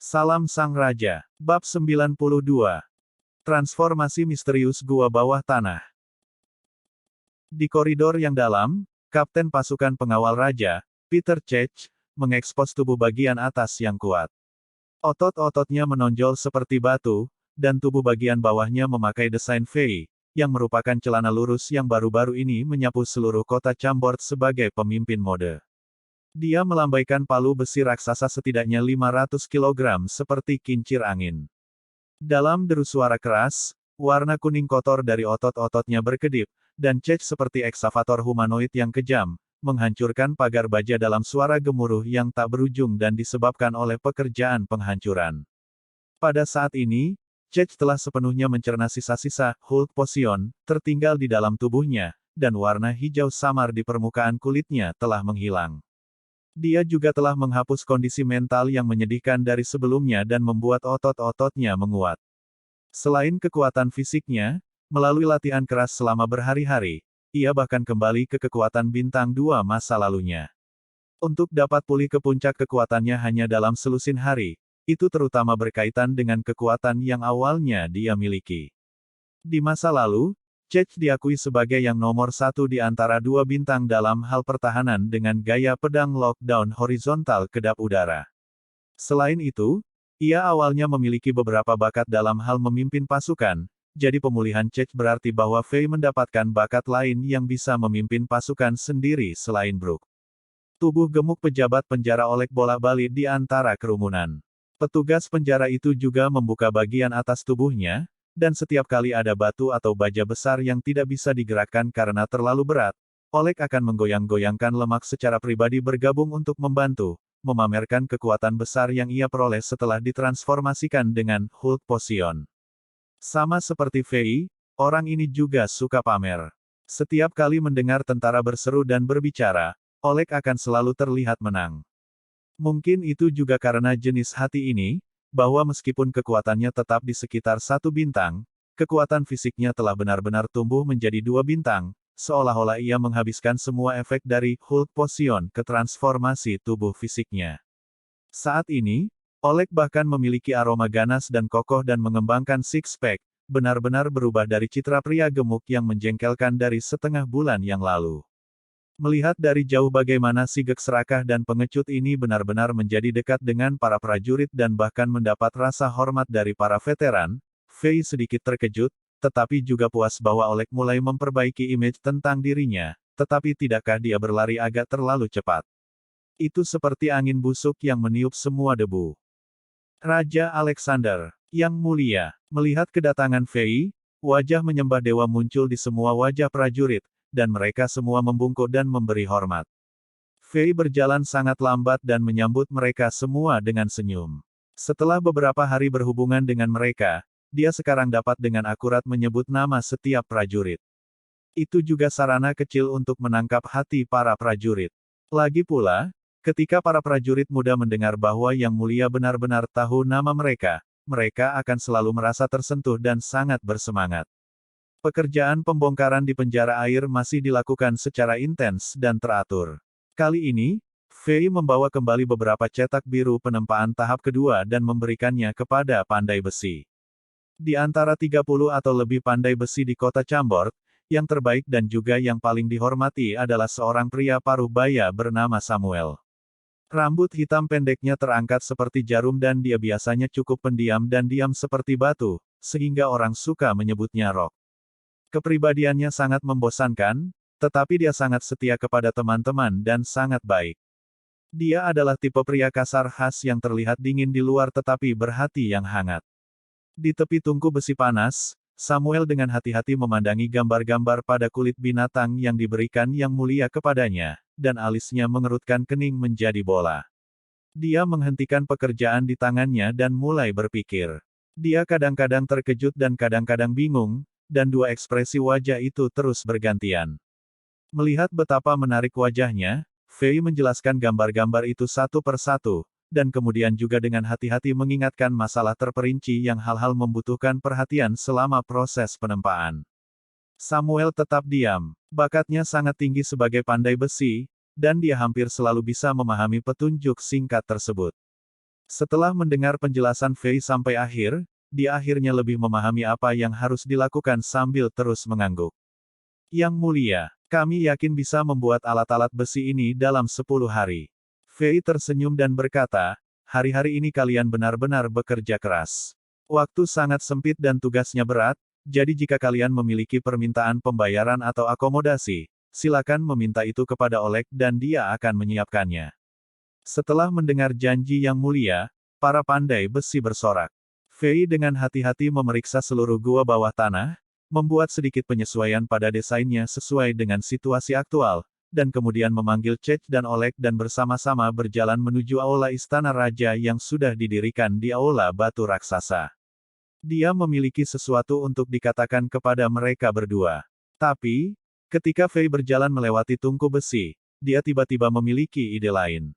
Salam Sang Raja. Bab 92. Transformasi misterius gua bawah tanah. Di koridor yang dalam, Kapten Pasukan Pengawal Raja, Peter Chech, mengekspos tubuh bagian atas yang kuat. Otot-ototnya menonjol seperti batu, dan tubuh bagian bawahnya memakai desain V, yang merupakan celana lurus yang baru-baru ini menyapu seluruh kota Chambord sebagai pemimpin mode. Dia melambaikan palu besi raksasa setidaknya 500 kg seperti kincir angin. Dalam deru suara keras, warna kuning kotor dari otot-ototnya berkedip, dan Chech seperti eksavator humanoid yang kejam, menghancurkan pagar baja dalam suara gemuruh yang tak berujung dan disebabkan oleh pekerjaan penghancuran. Pada saat ini, Chech telah sepenuhnya mencerna sisa-sisa Hulk Potion tertinggal di dalam tubuhnya, dan warna hijau samar di permukaan kulitnya telah menghilang. Dia juga telah menghapus kondisi mental yang menyedihkan dari sebelumnya dan membuat otot-ototnya menguat. Selain kekuatan fisiknya, melalui latihan keras selama berhari-hari, ia bahkan kembali ke kekuatan bintang 2 masa lalunya. Untuk dapat pulih ke puncak kekuatannya hanya dalam selusin hari, itu terutama berkaitan dengan kekuatan yang awalnya dia miliki. Di masa lalu, Chech diakui sebagai yang nomor satu di antara dua bintang dalam hal pertahanan dengan gaya pedang lockdown horizontal kedap udara. Selain itu, ia awalnya memiliki beberapa bakat dalam hal memimpin pasukan, jadi pemulihan Chech berarti bahwa Fei mendapatkan bakat lain yang bisa memimpin pasukan sendiri selain Brook. Tubuh gemuk pejabat penjara olek bolak-balik di antara kerumunan. Petugas penjara itu juga membuka bagian atas tubuhnya, dan setiap kali ada batu atau baja besar yang tidak bisa digerakkan karena terlalu berat, Olek akan menggoyang-goyangkan lemak secara pribadi bergabung untuk membantu, memamerkan kekuatan besar yang ia peroleh setelah ditransformasikan dengan Hulk Potion. Sama seperti Fei, orang ini juga suka pamer. Setiap kali mendengar tentara berseru dan berbicara, Olek akan selalu terlihat menang. Mungkin itu juga karena jenis hati ini, bahwa meskipun kekuatannya tetap di sekitar 1 bintang, kekuatan fisiknya telah benar-benar tumbuh menjadi 2 bintang, seolah-olah ia menghabiskan semua efek dari Hulk Potion ke transformasi tubuh fisiknya. Saat ini, Olek bahkan memiliki aroma ganas dan kokoh dan mengembangkan six-pack, benar-benar berubah dari citra pria gemuk yang menjengkelkan dari setengah bulan yang lalu. Melihat dari jauh bagaimana Sigek serakah dan pengecut ini benar-benar menjadi dekat dengan para prajurit dan bahkan mendapat rasa hormat dari para veteran, Fei sedikit terkejut, tetapi juga puas bahwa Olek mulai memperbaiki image tentang dirinya, tetapi tidakkah dia berlari agak terlalu cepat? Itu seperti angin busuk yang meniup semua debu. Raja Alexander, yang mulia, melihat kedatangan Fei, wajah menyembah dewa muncul di semua wajah prajurit, dan mereka semua membungkuk dan memberi hormat. Fei berjalan sangat lambat dan menyambut mereka semua dengan senyum. Setelah beberapa hari berhubungan dengan mereka, dia sekarang dapat dengan akurat menyebut nama setiap prajurit. Itu juga sarana kecil untuk menangkap hati para prajurit. Lagi pula, ketika para prajurit muda mendengar bahwa Yang Mulia benar-benar tahu nama mereka, mereka akan selalu merasa tersentuh dan sangat bersemangat. Pekerjaan pembongkaran di penjara air masih dilakukan secara intens dan teratur. Kali ini, Fei membawa kembali beberapa cetak biru penempaan tahap kedua dan memberikannya kepada pandai besi. Di antara 30 atau lebih pandai besi di kota Chambord, yang terbaik dan juga yang paling dihormati adalah seorang pria paruh baya bernama Samuel. Rambut hitam pendeknya terangkat seperti jarum dan dia biasanya cukup pendiam dan diam seperti batu, sehingga orang suka menyebutnya Rock. Kepribadiannya sangat membosankan, tetapi dia sangat setia kepada teman-teman dan sangat baik. Dia adalah tipe pria kasar khas yang terlihat dingin di luar tetapi berhati yang hangat. Di tepi tungku besi panas, Samuel dengan hati-hati memandangi gambar-gambar pada kulit binatang yang diberikan Yang Mulia kepadanya, dan alisnya mengerutkan kening menjadi bola. Dia menghentikan pekerjaan di tangannya dan mulai berpikir. Dia kadang-kadang terkejut dan kadang-kadang bingung, dan dua ekspresi wajah itu terus bergantian. Melihat betapa menarik wajahnya, Fei menjelaskan gambar-gambar itu satu persatu, dan kemudian juga dengan hati-hati mengingatkan masalah terperinci yang hal-hal membutuhkan perhatian selama proses penempaan. Samuel tetap diam. Bakatnya sangat tinggi sebagai pandai besi, dan dia hampir selalu bisa memahami petunjuk singkat tersebut. Setelah mendengar penjelasan Fei sampai akhir, dia akhirnya lebih memahami apa yang harus dilakukan sambil terus mengangguk. Yang mulia, kami yakin bisa membuat alat-alat besi ini dalam 10 hari. Fei tersenyum dan berkata, hari-hari ini kalian benar-benar bekerja keras. Waktu sangat sempit dan tugasnya berat, jadi jika kalian memiliki permintaan pembayaran atau akomodasi, silakan meminta itu kepada Oleg dan dia akan menyiapkannya. Setelah mendengar janji yang mulia, para pandai besi bersorak. Fei dengan hati-hati memeriksa seluruh gua bawah tanah, membuat sedikit penyesuaian pada desainnya sesuai dengan situasi aktual, dan kemudian memanggil Cech dan Oleg dan bersama-sama berjalan menuju aula istana raja yang sudah didirikan di aula batu raksasa. Dia memiliki sesuatu untuk dikatakan kepada mereka berdua. Tapi, ketika Fei berjalan melewati tungku besi, dia tiba-tiba memiliki ide lain.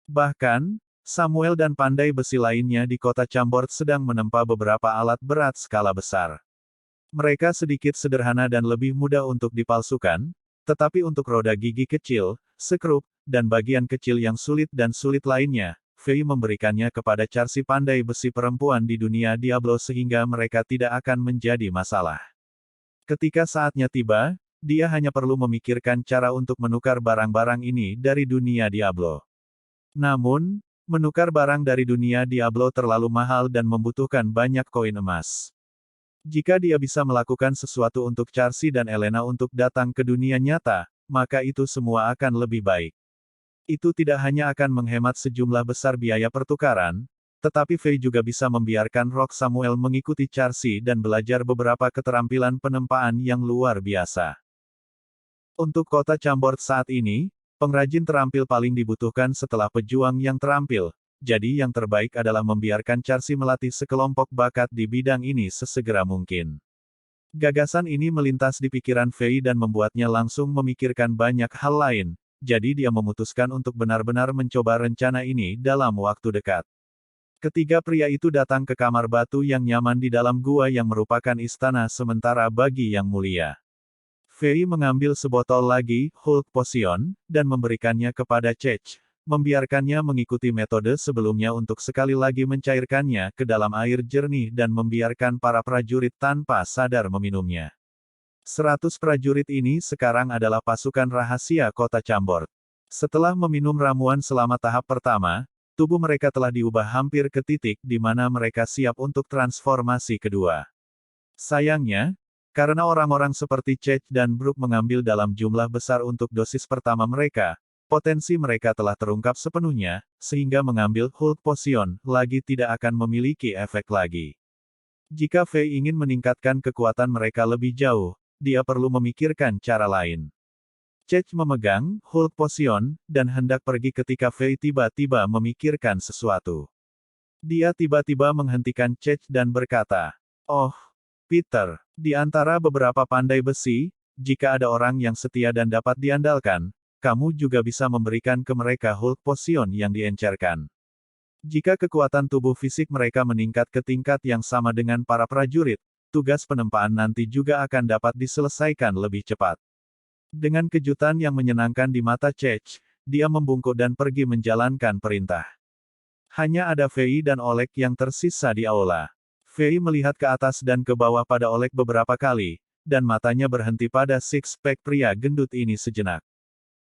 Bahkan, Samuel dan pandai besi lainnya di kota Chambord sedang menempa beberapa alat berat skala besar. Mereka sedikit sederhana dan lebih mudah untuk dipalsukan, tetapi untuk roda gigi kecil, sekrup, dan bagian kecil yang sulit dan sulit lainnya, Fei memberikannya kepada Charsi pandai besi perempuan di dunia Diablo sehingga mereka tidak akan menjadi masalah. Ketika saatnya tiba, dia hanya perlu memikirkan cara untuk menukar barang-barang ini dari dunia Diablo. Namun, menukar barang dari dunia Diablo terlalu mahal dan membutuhkan banyak koin emas. Jika dia bisa melakukan sesuatu untuk Charsi dan Elena untuk datang ke dunia nyata, maka itu semua akan lebih baik. Itu tidak hanya akan menghemat sejumlah besar biaya pertukaran, tetapi Fei juga bisa membiarkan Rock Samuel mengikuti Charsi dan belajar beberapa keterampilan penempaan yang luar biasa. Untuk kota Chambord saat ini, pengrajin terampil paling dibutuhkan setelah pejuang yang terampil, jadi yang terbaik adalah membiarkan Charsi melatih sekelompok bakat di bidang ini sesegera mungkin. Gagasan ini melintas di pikiran Fei dan membuatnya langsung memikirkan banyak hal lain, jadi dia memutuskan untuk benar-benar mencoba rencana ini dalam waktu dekat. Ketiga pria itu datang ke kamar batu yang nyaman di dalam gua yang merupakan istana sementara bagi yang mulia. Fei mengambil sebotol lagi, Hulk Potion, dan memberikannya kepada Cech, membiarkannya mengikuti metode sebelumnya untuk sekali lagi mencairkannya ke dalam air jernih dan membiarkan para prajurit tanpa sadar meminumnya. 100 prajurit ini sekarang adalah pasukan rahasia kota Chambord. Setelah meminum ramuan selama tahap pertama, tubuh mereka telah diubah hampir ke titik di mana mereka siap untuk transformasi kedua. Sayangnya, karena orang-orang seperti Cech dan Brook mengambil dalam jumlah besar untuk dosis pertama mereka, potensi mereka telah terungkap sepenuhnya, sehingga mengambil Hulk Potion lagi tidak akan memiliki efek lagi. Jika Fei ingin meningkatkan kekuatan mereka lebih jauh, dia perlu memikirkan cara lain. Cech memegang Hulk Potion, dan hendak pergi ketika Fei tiba-tiba memikirkan sesuatu. Dia tiba-tiba menghentikan Cech dan berkata, "Oh, Peter, di antara beberapa pandai besi, jika ada orang yang setia dan dapat diandalkan, kamu juga bisa memberikan ke mereka Hulk Potion yang diencerkan. Jika kekuatan tubuh fisik mereka meningkat ke tingkat yang sama dengan para prajurit, tugas penempaan nanti juga akan dapat diselesaikan lebih cepat." Dengan kejutan yang menyenangkan di mata Cech, dia membungkuk dan pergi menjalankan perintah. Hanya ada Fei dan Oleg yang tersisa di aula. Fei melihat ke atas dan ke bawah pada Oleg beberapa kali, dan matanya berhenti pada six-pack pria gendut ini sejenak.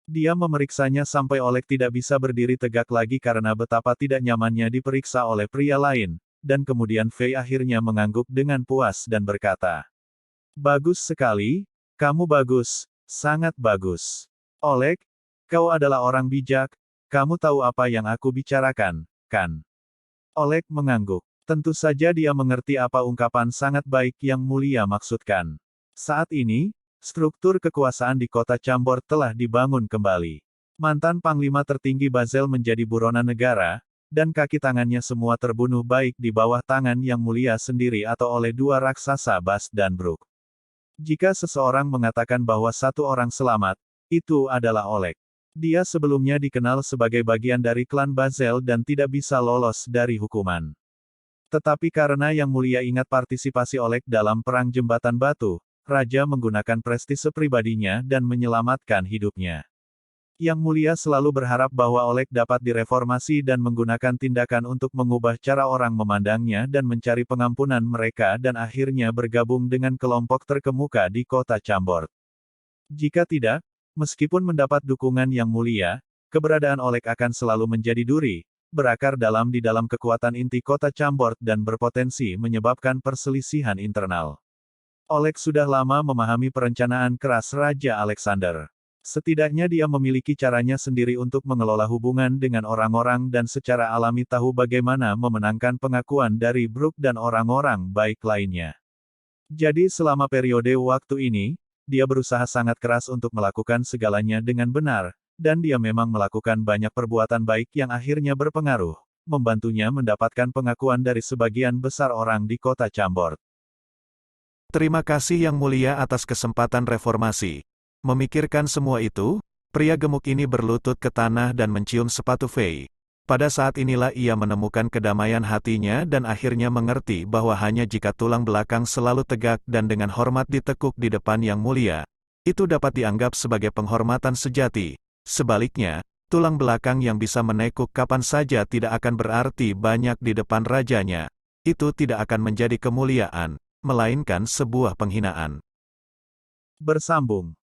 Dia memeriksanya sampai Oleg tidak bisa berdiri tegak lagi karena betapa tidak nyamannya diperiksa oleh pria lain, dan kemudian Fei akhirnya mengangguk dengan puas dan berkata, "Bagus sekali, kamu bagus, sangat bagus. Oleg, kau adalah orang bijak, kamu tahu apa yang aku bicarakan, kan?" Oleg mengangguk. Tentu saja dia mengerti apa ungkapan sangat baik yang mulia maksudkan. Saat ini, struktur kekuasaan di kota Chambord telah dibangun kembali. Mantan Panglima tertinggi Bazel menjadi buronan negara, dan kaki tangannya semua terbunuh baik di bawah tangan yang mulia sendiri atau oleh dua raksasa Bast dan Brook. Jika seseorang mengatakan bahwa satu orang selamat, itu adalah Oleg. Dia sebelumnya dikenal sebagai bagian dari klan Bazel dan tidak bisa lolos dari hukuman. Tetapi karena Yang Mulia ingat partisipasi Oleg dalam Perang Jembatan Batu, Raja menggunakan prestise pribadinya dan menyelamatkan hidupnya. Yang Mulia selalu berharap bahwa Oleg dapat direformasi dan menggunakan tindakan untuk mengubah cara orang memandangnya dan mencari pengampunan mereka dan akhirnya bergabung dengan kelompok terkemuka di kota Chambord. Jika tidak, meskipun mendapat dukungan Yang Mulia, keberadaan Oleg akan selalu menjadi duri, berakar dalam di dalam kekuatan inti kota Chambord dan berpotensi menyebabkan perselisihan internal. Oleg sudah lama memahami perencanaan keras Raja Alexander. Setidaknya dia memiliki caranya sendiri untuk mengelola hubungan dengan orang-orang dan secara alami tahu bagaimana memenangkan pengakuan dari Brooke dan orang-orang baik lainnya. Jadi selama periode waktu ini, dia berusaha sangat keras untuk melakukan segalanya dengan benar, dan dia memang melakukan banyak perbuatan baik yang akhirnya berpengaruh, membantunya mendapatkan pengakuan dari sebagian besar orang di kota Chambord. Terima kasih Yang Mulia atas kesempatan reformasi. Memikirkan semua itu, pria gemuk ini berlutut ke tanah dan mencium sepatu Fei. Pada saat inilah ia menemukan kedamaian hatinya dan akhirnya mengerti bahwa hanya jika tulang belakang selalu tegak dan dengan hormat ditekuk di depan Yang Mulia, itu dapat dianggap sebagai penghormatan sejati. Sebaliknya, tulang belakang yang bisa menekuk kapan saja tidak akan berarti banyak di depan rajanya. Itu tidak akan menjadi kemuliaan, melainkan sebuah penghinaan. Bersambung.